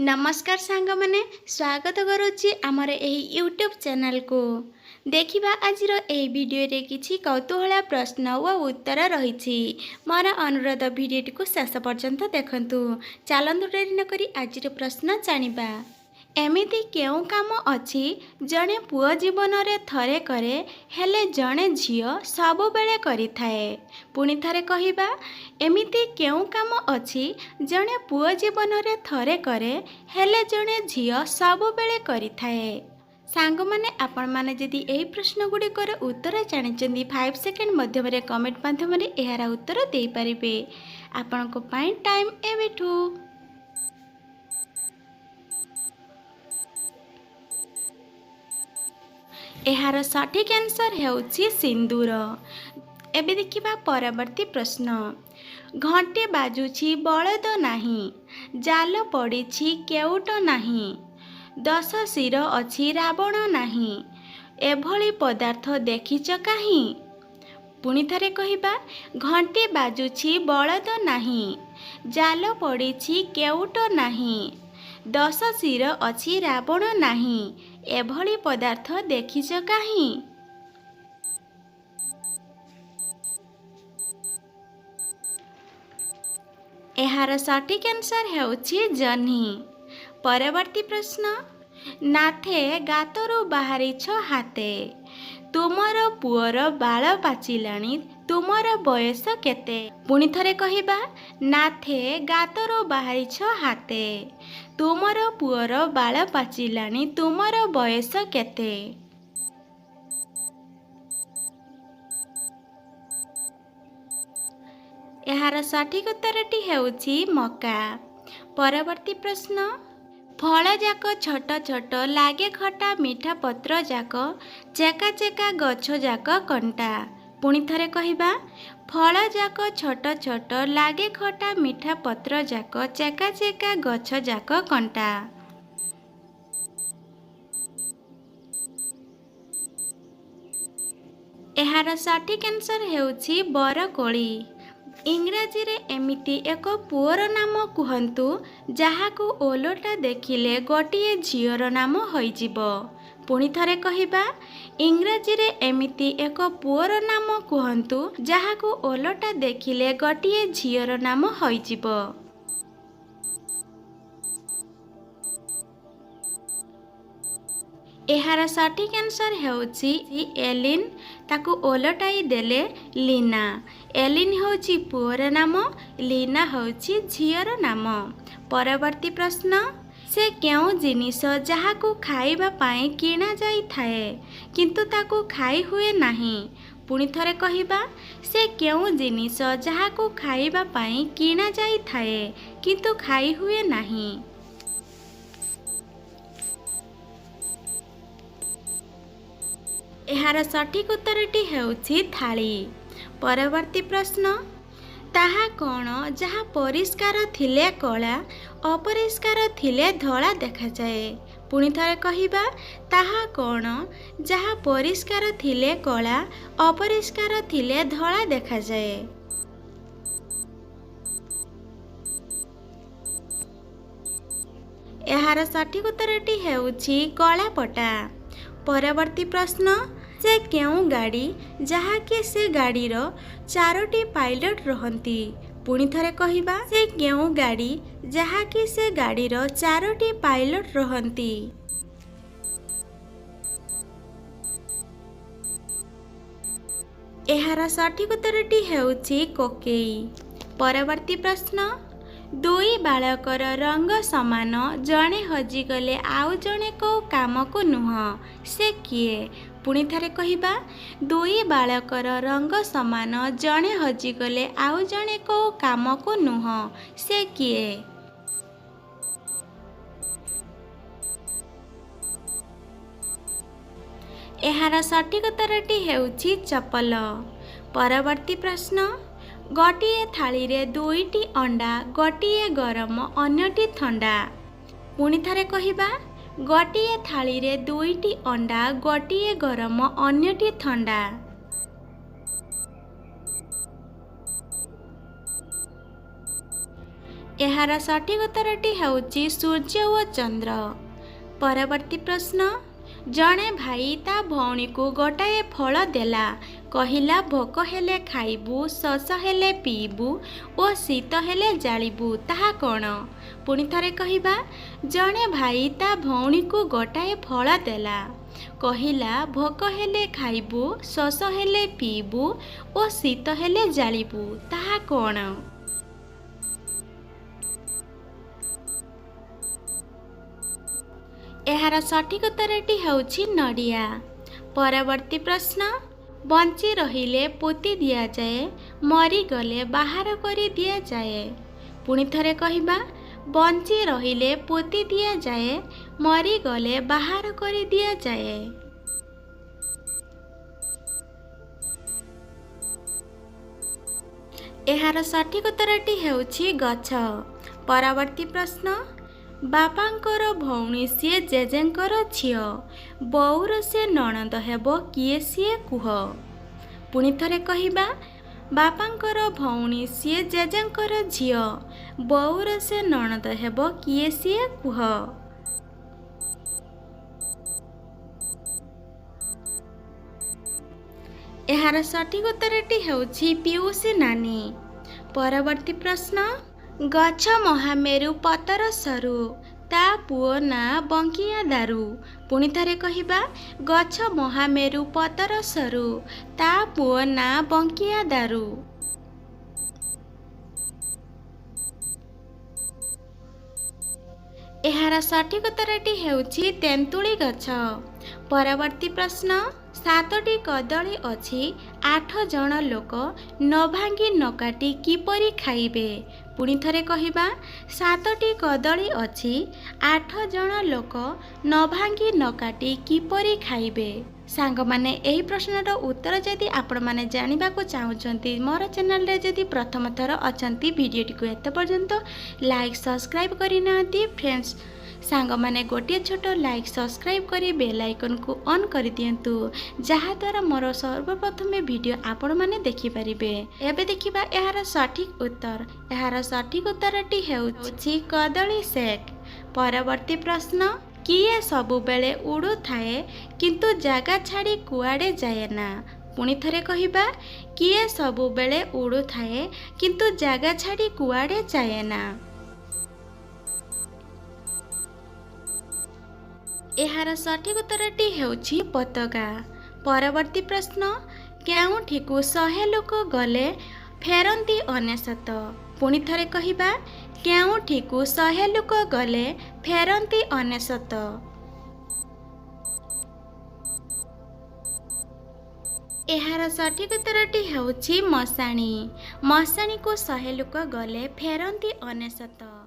नमस्कार सांग माने स्वागत करुच्ची आमर एही यूट्यूब चैनल को देखिबा आजिर एही वीडियो रे किछि कौतूहल प्रश्न व उत्तर रहिछि। मोर अनुरोध वीडियो को शेष पर्यंत देखंतु। चलंतु डेरी न करी आजिर प्रश्न जानिबा। एमिति केउ काम अछि जणे पुओ जीवन रे थरे करे हेले जणे झियो सबु बेले करि थाए। पुणी थरे कहिबा एमिति केउ काम अछि जणे पुओ जीवन रे थरे करे हेले जणे झियो सबु बेले करि थाए। सांग माने आपण माने जदि एही प्रश्न गुड़िकर उत्तर जानिचंदी 5 सेकेंड मध्यम रे कमेंट माध्यम रे एहारा उत्तर देई परिबे। आपण को पाई टाइम एबेठू। एहार सठिक आंसर हेउछि सिंदूर। एबे देखिबा परवर्ती प्रश्न। घंटे बाजुछि बलद नाही, जाल पड़िछि केउट नाही, 10 शिर अछि रावण नाही, एभଳି पदार्थ देखिच काहीं। पुणी थरे कहिबा घंटे बाजुछि बलद नाही, जाल पड़िछि केउट नाही, 10 शिर अछि रावण नाही, एभଳି पदार्थ देखिच काहीं। एहार सठिक आंसर हेउछि जह्नी। परवर्ती प्रश्न। नाथे गातरु बाहरिछ हाते, तुमर पुअर बाल पाचिलाणी, तुमर बयस केते। पुणी थरे कहिबा नाथे गातरु बाहरिछ हाते, तुमर पुअर बाल पाचिलाणी, तुमर बयस केते। एहार सठिक उत्तरटी हेउछि मका। परवर्ती प्रश्न। फल जाक छोट छोट लागे खटा मीठा पत्र जाक, चेका चेका गछ जाक कंटा। पुणी थरे कहिबा फल जाक छोट छोट लागे खटा मीठा पत्र जाक, चेका चेका गछ जाक कंटा। एहार सठिक आंसर हेउछि बरकोली। इंग्राजी रे एमिति एक पुअर नाम कुहंतु जहाकु ओलोटा देखिले गोटिए झियर नाम होइजिबो। पुणी थरे कहिबा इंग्राजी रे एमिति एक पुअर नाम कुहंतु जहाकु ओलोटा देखिले गोटिए झियर नाम होइजिबो। एहार सठिक आंसर हेउछि एलिन, ताकु ओलटाई देले लीना। एलिन होउछि पुअर नाम, लीना होउछि झियर नाम। परवर्ती प्रश्न। से केउ जिनिस जहाकु खाइबा पाए किना जाई थाए किंतु ताकु खाई हुए नाही। पुणी थरे कहिबा से केउ जिनिस जहाकु खाइबा पाए किना जाई थाए किंतु खाई हुए नाही। एहार सठिक उत्तरटी हेउछि थाली। परवर्ती प्रश्न। ताहा कोण जहा परिष्कार थिले कला, अपरिष्कार थिले धला देखा जाए। पुणी थरे कहिबा ताहा कोण जहा परिष्कार थिले कला, अपरिष्कार थिले धला देखा जाए। एहार सठिक उत्तरटी हेउछि कलापटा। परवर्ती प्रश्न। से केउ गाड़ी जहा कि से गाड़ीर 4टी पायलट रहंती। पुणी थरे कहिबा से केउ गाड़ी जहा कि से गाड़ीर 4टी पायलट रहंती। एहार सठिक उत्तरटी हेउछि कोकेई। परवर्ती प्रश्न। दुई बालकर रंग समान, जणे हजिगले आउ जणे को काम को नुह, से किए। पुणी थरे कहिबा दुई बालकर रंग समान, जणे हजिगले आउ जणे को काम को नुह, से किए। एहार सठिक उत्तरटी हेउछि चपल। परवर्ती प्रश्न। गोटिए थाली रे 2टी अंडा, गोटिए गरम अन्यटी ठंडा। पुणी थरे कहिबा गोटिए थाली रे 2टी अंडा, गोटिए गरम अन्यटी ठंडा। एहार सठिक उत्तरटी हेउची सूर्य व चंद्र। परवर्ती प्रश्न, जणे भाई ता भौणी को गोटाए फल देला, कहिला भोक हेले खाइबू, शोष हेले पीबू और शीत हेले जालिबू, ताहा कौन? पुणी थरे कहिबा, जणे भाई ता भौणी को गोटाए फल देला, कहिला भोक हेले खाइबू, शोष हेले पीबू और शीत हेले जालिबू, ताहा कौन? एहार सठिक उत्तरटी हेउची नड़िया। परवर्ती प्रश्न, बंची रहिले पोती दिया जाए, मरी गले बाहर करी दिया जाए। पुणी थरे कहिबा, बंची रहिले पोती दिया जाए, मरी गले बाहर करी दिया जाए। एहार सठिक उत्तरटी हेउची गछ। परवर्ती प्रश्न, बापांकर भौणी सीए जेजेंकर झियो, बौर से नणंद हेबो किए सीए कुह। पुणी थरे कहिबा, बापांकर भौणी सीए जेजेंकर झियो, बौर से नणंद हेबो किए सीए कुह। एहार सठिक उत्तरटी हेउची पियूसी नानी। परवर्ती प्रश्न, गछ महामेरु पतर सरु, ता पुओ ना बंकिया दारू। पुणी थरे कहिबा, गछ महामेरु पतर सरु, ता पुओ ना बंकिया दारू। एहार सठिक उत्तरटी हेउची तेंतुली गछ। परवर्ती प्रश्न, 7टी कदली अछि, 8 जण लोक न भांगी न काटी किपरि खाइबे। पुणी थरे कहिबा, 7टी कदली अछि, 8 जण लोक न भांगी न काटी किपरि खाइबे। सांग माने एही प्रश्नर उत्तर जदि आपण माने जानिबा को चाहुचंती, मोर चैनल रे जदि प्रथम थर अछंती, वीडियोटी को एत पर्यंत लाइक सब्सक्राइब करि नांती फ्रेंड्स। सांग माने गोटे छोट लाइक सब्सक्राइब करी बेल आइकन को ऑन कर दियंतु, जहा द्वारा मोर सर्वप्रथमे वीडियो आपण माने देखि परिबे। एबे देखिबा एहार सठिक उत्तर। एहार सठिक उत्तरटी हेउछि कदली सेक। परवर्ती प्रश्न, किए सबु बेले उड़ु थाए किंतु जागा छाड़ी कुआडे जाए ना। पुणी थरे कहिबा, किए सबु बेले उड़ु थाए किंतु जागा छाड़ी कुआडे जाए ना। एहार सठिक उत्तरटी हेउछि पताका। परवर्ती प्रश्न, केउठिकु 100 लोक गले फेरंती 99। पुणी थरे कहिबा, केउठिकु 100 लोक गले फेरंती 99। एहार सठिक उत्तरटी हेउछि मशाणी। मशाणी को 100 लोक गले फेरंती 99।